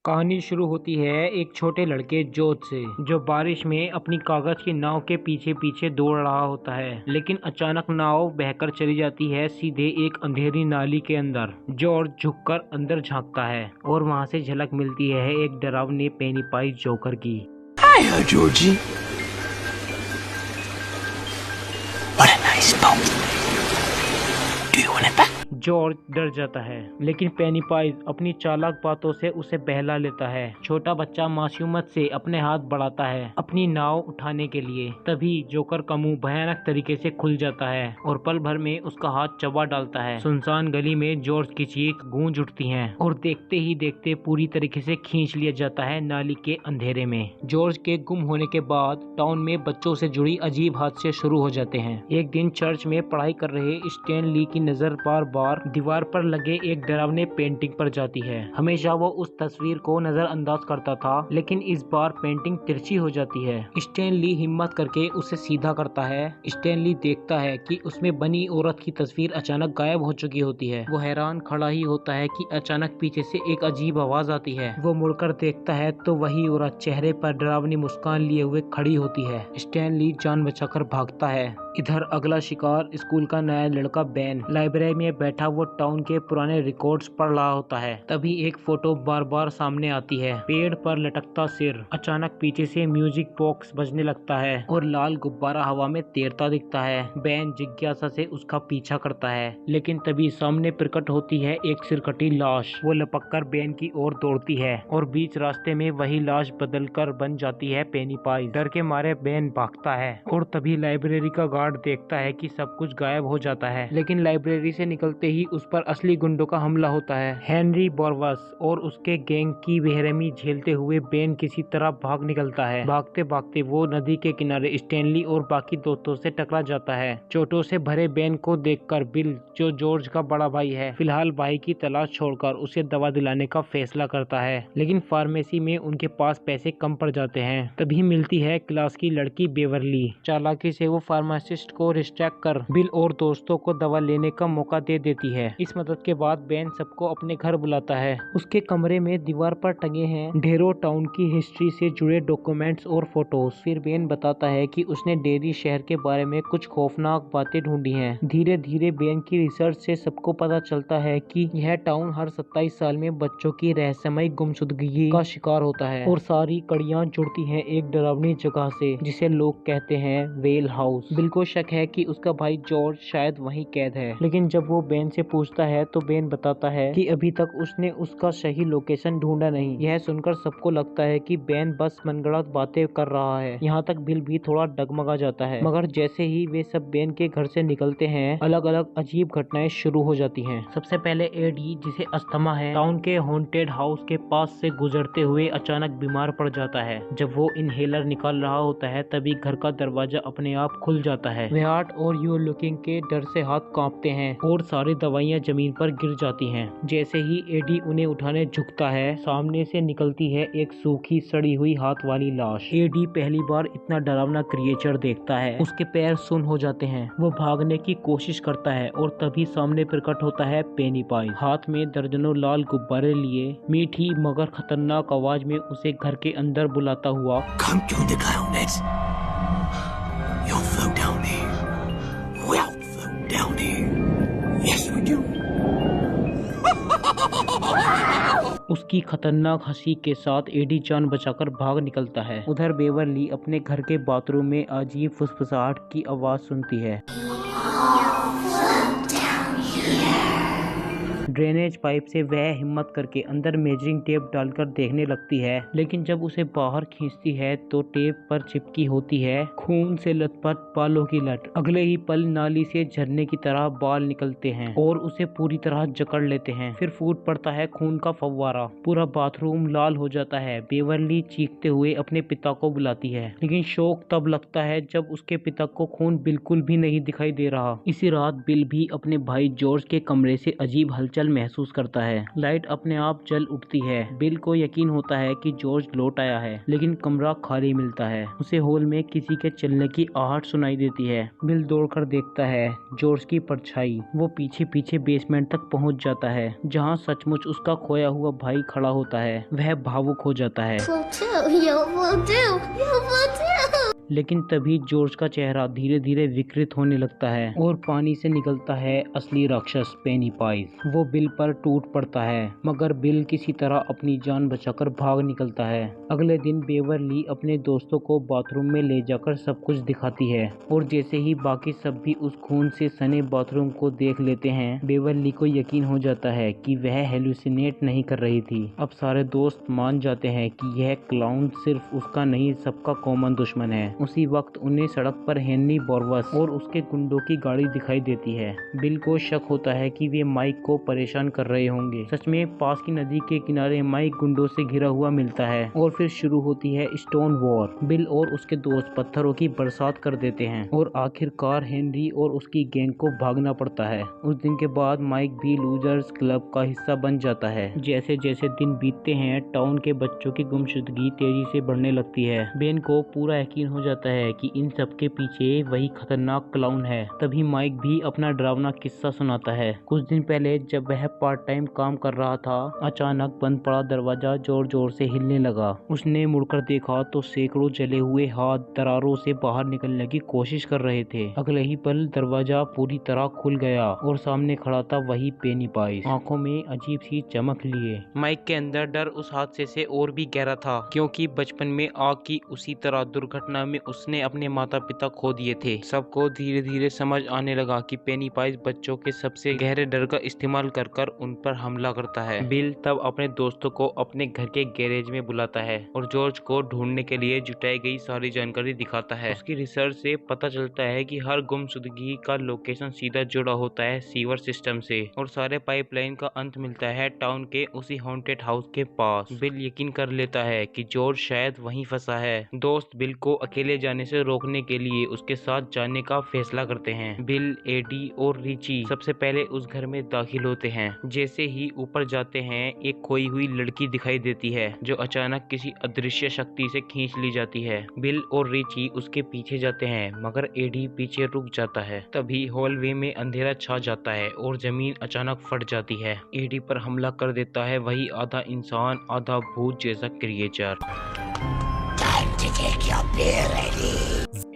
कहानी शुरू होती है एक छोटे लड़के जोध से, जो बारिश में अपनी कागज की नाव के पीछे पीछे दौड़ रहा होता है। लेकिन अचानक नाव बहकर चली जाती है सीधे एक अंधेरी नाली के अंदर। जॉर्ज झुककर अंदर झांकता है और वहां से झलक मिलती है एक डरावने पेनीपाइज जोकर की। Hiya, Georgie. What a nice boat. Do you want it back? George डर जाता है, लेकिन पेनीपाइज अपनी चालाक बातों से उसे बहला लेता है। छोटा बच्चा मासूमियत से अपने हाथ बढ़ाता है अपनी नाव उठाने के लिए। तभी जोकर का मुंह भयानक तरीके से खुल जाता है और पल भर में उसका हाथ चबा डालता है। सुनसान गली में जॉर्ज की चीख गूंज उठती है और देखते ही देखते पूरी तरीके से खींच लिया जाता है नाली के अंधेरे में। जॉर्ज के गुम होने के बाद टाउन में बच्चों से जुड़ी अजीब हादसे शुरू हो जाते हैं। एक दिन चर्च में पढ़ाई कर रहे स्टैन ली की नजर बार बार दीवार पर लगे एक डरावने पेंटिंग पर जाती है। हमेशा वो उस तस्वीर को नजरअंदाज करता था, लेकिन इस बार पेंटिंग तिरछी हो जाती है। स्टैन ली हिम्मत करके उसे सीधा करता है। स्टैन ली देखता है कि उसमें बनी औरत की तस्वीर अचानक गायब हो चुकी होती है। वो हैरान खड़ा ही होता है कि अचानक पीछे से एक अजीब आवाज आती है। वो मुड़कर देखता है तो वही औरत चेहरे पर डरावनी मुस्कान लिए हुए खड़ी होती है। स्टैन ली जान बचाकर भागता है। इधर अगला शिकार स्कूल का नया लड़का बेन। लाइब्रेरी में बैठा वो टाउन के पुराने रिकॉर्ड्स पढ़ रहा होता है। तभी एक फोटो बार बार सामने आती है। पेड़ पर लटकता सिर। अचानक पीछे से म्यूजिक बॉक्स बजने लगता है और लाल गुब्बारा हवा में तैरता दिखता है। बेन जिज्ञासा से उसका पीछा करता है, लेकिन तभी सामने प्रकट होती है एक सिरकटी लाश। वो लपककर बेन की ओर दौड़ती है और बीच रास्ते में वही लाश बदलकर बन जाती है पेनीपाइज। डर के मारे बेन भागता है और तभी लाइब्रेरी का गार्ड देखता है कि सब कुछ गायब हो जाता है। लेकिन लाइब्रेरी से निकलते ही उस पर असली गुंडों का हमला होता है। हेनरी बोरवस और उसके गैंग की बेरहमी झेलते हुए बेन किसी तरह भाग निकलता है। भागते भागते वो नदी के किनारे स्टैनली और बाकी दोस्तों से टकरा जाता है। चोटों से भरे बेन को देखकर बिल, जो जॉर्ज का बड़ा भाई है, फिलहाल भाई की तलाश छोड़कर उसे दवा दिलाने का फैसला करता है। लेकिन फार्मेसी में उनके पास पैसे कम पड़ जाते हैं। तभी मिलती है क्लास की लड़की बेवरली। चालाकी से वो फार्मासिस्ट को डिस्ट्रैक्ट कर बिल और दोस्तों को दवा लेने का मौका दे देती है। इस मदद के बाद बेन सबको अपने घर बुलाता है। उसके कमरे में दीवार पर टंगे हैं ढेरों टाउन की हिस्ट्री से जुड़े डॉक्यूमेंट्स और फोटोज। फिर बेन बताता है कि उसने डेरी शहर के बारे में कुछ खौफनाक बातें ढूंढी हैं। धीरे धीरे बेन की रिसर्च से सबको पता चलता है कि यह टाउन हर 27 साल में बच्चों की रहस्यमय गुमशुदगी का शिकार होता है और सारी कड़ियां जुड़ती हैं एक डरावनी जगह से जिसे लोग कहते हैं वेल हाउस। बिल को शक है कि उसका भाई जॉर्ज शायद वहीं कैद है, लेकिन जब वो बेन से पूछता है तो बेन बताता है कि अभी तक उसने उसका सही लोकेशन ढूंढा नहीं। यह सुनकर सबको लगता है कि बेन बस मनगढ़ंत बातें कर रहा है। यहाँ तक बिल भी थोड़ा डगमगा जाता है। मगर जैसे ही वे सब बेन के घर से निकलते हैं, अलग अलग अजीब घटनाएं शुरू हो जाती हैं। सबसे पहले एडी, जिसे अस्थमा है, टाउन के हॉन्टेड हाउस के पास से गुजरते हुए अचानक बीमार पड़ जाता है। जब वो इनहेलर निकाल रहा होता है तभी घर का दरवाजा अपने आप खुल जाता है। वेहार्ट और यू लुकिंग के डर से हाथ कांपते हैं और सारी दवाइयां जमीन पर गिर जाती हैं। जैसे ही एडी उन्हें उठाने झुकता है, सामने से निकलती है एक सूखी सड़ी हुई हाथ वाली लाश। एडी पहली बार इतना डरावना क्रिएचर देखता है। उसके पैर सुन्न हो जाते हैं। वो भागने की कोशिश करता है और तभी सामने प्रकट होता है पेनीपाइज, हाथ में दर्जनों लाल गुब्बारे लिए। मीठी मगर खतरनाक आवाज में उसे घर के अंदर बुलाता हुआ, Come join the clownets. You'll float down here. We'll float down here. Yes, we do. उसकी खतरनाक हंसी के साथ एडी जान बचाकर भाग निकलता है। उधर बेवरली अपने घर के बाथरूम में अजीब फुसफुसाहट की आवाज सुनती है। ड्रेनेज पाइप से वह हिम्मत करके अंदर मेजरिंग टेप डालकर देखने लगती है, लेकिन जब उसे बाहर खींचती है तो टेप पर चिपकी होती है खून से लथपथ बालों की लट। अगले ही पल नाली से झरने की तरह बाल निकलते हैं और उसे पूरी तरह जकड़ लेते हैं। फिर फूट पड़ता है खून का फव्वारा। पूरा बाथरूम लाल हो जाता है। बेवरली चीखते हुए अपने पिता को बुलाती है, लेकिन शौक तब लगता है जब उसके पिता को खून बिल्कुल भी नहीं दिखाई दे रहा। इसी रात बिल भी अपने भाई जॉर्ज के कमरे से अजीब हलचल महसूस करता है। लाइट अपने आप जल उठती है। बिल को यकीन होता है कि जॉर्ज लौट आया है, लेकिन कमरा खाली मिलता है। उसे हॉल में किसी के चलने की आहट सुनाई देती है। बिल दौड़कर देखता है जॉर्ज की परछाई। वो पीछे पीछे बेसमेंट तक पहुंच जाता है, जहां सचमुच उसका खोया हुआ भाई खड़ा होता है। वह भावुक हो जाता है। लेकिन तभी जॉर्ज का चेहरा धीरे धीरे विकृत होने लगता है और पानी से निकलता है असली राक्षस पेनीपाइज। वो बिल पर टूट पड़ता है, मगर बिल किसी तरह अपनी जान बचाकर भाग निकलता है। अगले दिन बेवरली अपने दोस्तों को बाथरूम में ले जाकर सब कुछ दिखाती है, और जैसे ही बाकी सब भी उस खून से सने बाथरूम को देख लेते हैं, बेवरली को यकीन हो जाता है कि वह हेलुसिनेट नहीं कर रही थी। अब सारे दोस्त मान जाते हैं कि यह क्लाउन सिर्फ उसका नहीं, सबका कॉमन दुश्मन है। उसी वक्त उन्हें सड़क पर हेनरी बोरवस और उसके गुंडों की गाड़ी दिखाई देती है। बिल को शक होता है कि वे माइक को परेशान कर रहे होंगे। सच में पास की नदी के किनारे माइक गुंडों से घिरा हुआ मिलता है और फिर शुरू होती है स्टोन वॉर। बिल और उसके दोस्त पत्थरों की बरसात कर देते हैं और आखिरकार हेनरी और उसकी गैंग को भागना पड़ता है। उस दिन के बाद माइक भी लूजर्स क्लब का हिस्सा बन जाता है। जैसे जैसे दिन बीतते हैं, टाउन के बच्चों की गुमशुदगी तेजी से बढ़ने लगती है। बेन को पूरा यकीन हो जाता है कि इन सब के पीछे वही खतरनाक क्लाउन है। तभी माइक भी अपना डरावना किस्सा सुनाता है। कुछ दिन पहले जब वह पार्ट टाइम काम कर रहा था, अचानक बंद पड़ा दरवाजा जोर जोर से हिलने लगा। उसने मुड़कर देखा तो सैकड़ों जले हुए हाथ दरारों से बाहर निकलने की कोशिश कर रहे थे। अगले ही पल दरवाजा पूरी तरह खुल गया और सामने खड़ा था वही पेनीपाइज, आंखों में अजीब सी चमक लिए। माइक के अंदर डर उस हादसे से और भी गहरा था, क्योंकि बचपन में आग की उसी तरह दुर्घटना में उसने अपने माता पिता खो दिए थे। सबको धीरे धीरे समझ आने लगा कि पेनीपाइज बच्चों के सबसे गहरे डर का इस्तेमाल कर कर उन पर हमला करता है। बिल तब अपने दोस्तों को अपने घर के गैरेज में बुलाता है और जॉर्ज को ढूंढने के लिए जुटाई गई सारी जानकारी दिखाता है। उसकी रिसर्च से पता चलता है कि हर गुमशुदगी का लोकेशन सीधा जुड़ा होता है सीवर सिस्टम से, और सारे पाइपलाइन का अंत मिलता है टाउन के उसी हॉन्टेड हाउस के पास। बिल यकीन कर लेता है कि जॉर्ज शायद वहीं फंसा है। दोस्त बिल को अकेले जाने से रोकने के लिए उसके साथ जाने का फैसला करते हैं। बिल, एडी और रिची सबसे पहले उस घर में दाखिल होते हैं। जैसे ही ऊपर जाते हैं, एक खोई हुई लड़की दिखाई देती है जो अचानक किसी अदृश्य शक्ति से खींच ली जाती है। बिल और रिची उसके पीछे जाते हैं, मगर एडी पीछे रुक जाता है। तभी हॉलवे में अंधेरा छा जाता है और जमीन अचानक फट जाती है। एडी पर हमला कर देता है वही आधा इंसान आधा भूत जैसा क्रिएचर।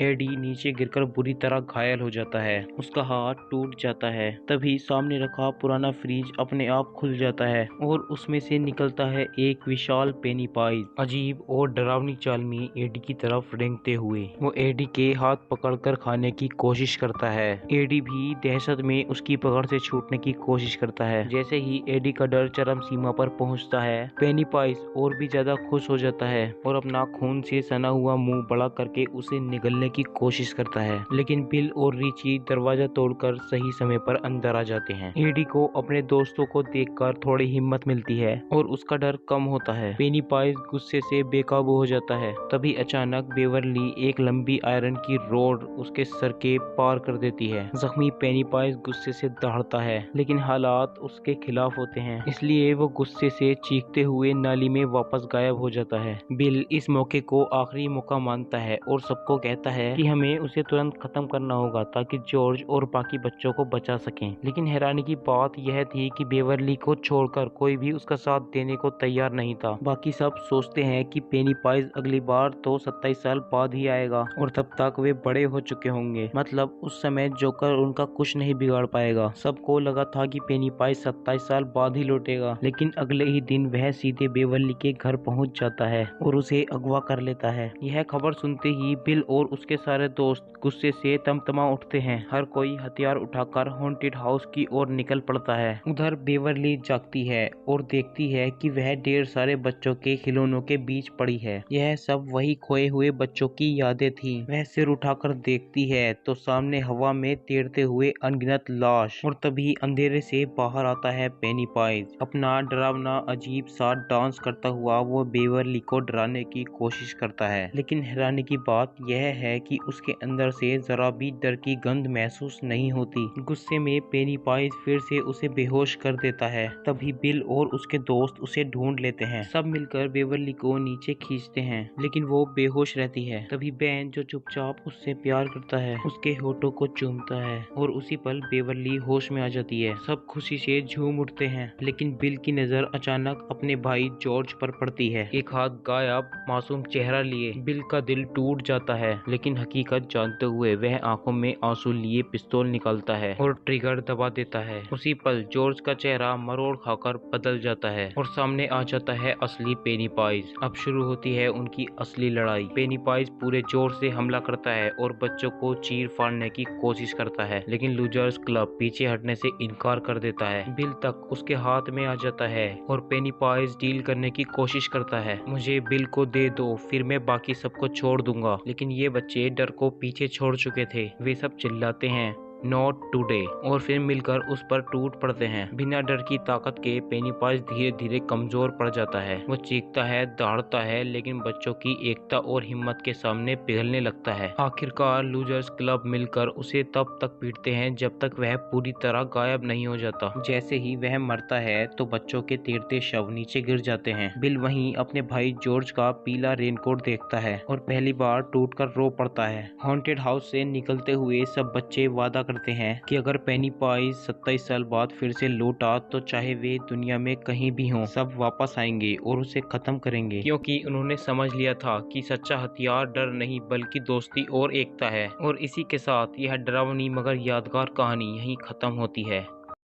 एडी नीचे गिरकर बुरी तरह घायल हो जाता है। उसका हाथ टूट जाता है। तभी सामने रखा पुराना फ्रिज अपने आप खुल जाता है और उसमें से निकलता है एक विशाल पेनीपाइज, अजीब और डरावनी चाल में एडी की तरफ रेंगते हुए। वो एडी के हाथ पकड़कर खाने की कोशिश करता है। एडी भी दहशत में उसकी पकड़ से छूटने की कोशिश करता है। जैसे ही एडी का डर चरम सीमा पर पहुंचता है, पेनीपाइज और भी ज्यादा खुश हो जाता है और अपना खून से सना हुआ मुंह बड़ा करके उसे निगलने की कोशिश करता है। लेकिन बिल और रिची दरवाजा तोड़कर सही समय पर अंदर आ जाते हैं। एडी को अपने दोस्तों को देखकर थोड़ी हिम्मत मिलती है और उसका डर कम होता है। पेनीपाइज गुस्से से बेकाबू हो जाता है। तभी अचानक बेवरली एक लंबी आयरन की रोड उसके सर के पार कर देती है। जख्मी पेनीपाइज गुस्से से दहाड़ता है, लेकिन हालात उसके खिलाफ होते हैं, इसलिए वो गुस्से से चीखते हुए नाली में वापस गायब हो जाता है। बिल इस मौके को आखिरी मौका मानता है और सबको कहता है कि हमें उसे तुरंत खत्म करना होगा ताकि जॉर्ज और बाकी बच्चों को बचा सकें। लेकिन हैरानी की बात यह थी कि बेवरली को छोड़कर कोई भी उसका साथ देने को तैयार नहीं था। बाकी सब सोचते हैं कि पेनीपाइज अगली बार तो 27 साल बाद ही आएगा और तब तक वे बड़े हो चुके होंगे। मतलब उस समय जोकर उनका कुछ नहीं बिगाड़ पाएगा। सबको लगा था कि पेनीपाइज 27 साल बाद ही लौटेगा, लेकिन अगले ही दिन वह सीधे बेवरली के घर पहुंच जाता है और उसे अगवा कर लेता है। यह खबर सुनते ही बिल और उसके सारे दोस्त गुस्से से तमतमा उठते हैं। हर कोई हथियार उठाकर हॉन्टेड हाउस की ओर निकल पड़ता है। उधर बेवरली जागती है और देखती है कि वह ढेर सारे बच्चों के खिलौनों के बीच पड़ी है। यह सब वही खोए हुए बच्चों की यादें थी। वह सिर उठाकर देखती है तो सामने हवा में तैरते हुए अनगिनत लाश, और तभी अंधेरे से बाहर आता है पेनीपाइज। अपना डरावना अजीब सा डांस करता हुआ वो बेवरली को डराने की कोशिश करता है। है। लेकिन हैरानी की बात यह है कि उसके अंदर से जरा भी डर की गंध महसूस नहीं होती। गुस्से में पेनीपाइज फिर से उसे बेहोश कर देता है। तभी बिल और उसके दोस्त उसे ढूंढ लेते हैं। सब मिलकर बेवर्ली को नीचे खींचते हैं, लेकिन वो बेहोश रहती है। तभी बेन, जो चुपचाप उससे प्यार करता है, उसके होठों को चूमता है और उसी पल बेवर्ली होश में आ जाती है। सब खुशी से झूम उठते हैं, लेकिन बिल की नजर अचानक अपने भाई जॉर्ज पर पड़ती है। एक हाथ गायब, मासूम चेहरा लिए बिल का दिल टूट जाता है, लेकिन हकीकत जानते हुए वह आंखों में आंसू लिए पिस्तौल निकालता है और ट्रिगर दबा देता है। उसी पल जॉर्ज का चेहरा मरोड़ खाकर बदल जाता है और सामने आ जाता है असली पेनीपाइज। अब शुरू होती है उनकी असली लड़ाई। पेनीपाइज पूरे जोर से हमला करता है और बच्चों को चीर फाड़ने की कोशिश करता है, लेकिन लूजर्स क्लब पीछे हटने से इनकार कर देता है। बिल तक उसके हाथ में आ जाता है और पेनीपाइज डील करने की कोशिश करता है। मुझे बिल को दे दो, फिर मैं बाकी सबको छोड़ दूंगा। लेकिन ये बच्चे डर को पीछे छोड़ चुके थे। वे सब चिल्लाते हैं, नॉट टुडे, और फिर मिलकर उस पर टूट पड़ते हैं। बिना डर की ताकत के पेनीपाइज धीरे धीरे कमजोर पड़ जाता है। वो चीखता है, दौड़ता है, लेकिन बच्चों की एकता और हिम्मत के सामने पिघलने लगता है। आखिरकार लूजर्स क्लब मिलकर उसे तब तक पीटते हैं जब तक वह पूरी तरह गायब नहीं हो जाता। जैसे ही वह मरता है तो बच्चों के तैरते शव नीचे गिर जाते हैं। बिल वहीं अपने भाई जॉर्ज का पीला रेनकोट देखता है और पहली बार टूटकर रो पड़ता है। हॉन्टेड हाउस से निकलते हुए सब बच्चे वादा करते हैं कि अगर पेनीपाइज 27 साल बाद फिर से लौटा तो चाहे वे दुनिया में कहीं भी हों, सब वापस आएंगे और उसे खत्म करेंगे, क्योंकि उन्होंने समझ लिया था कि सच्चा हथियार डर नहीं बल्कि दोस्ती और एकता है। और इसी के साथ यह डरावनी मगर यादगार कहानी यहीं खत्म होती है।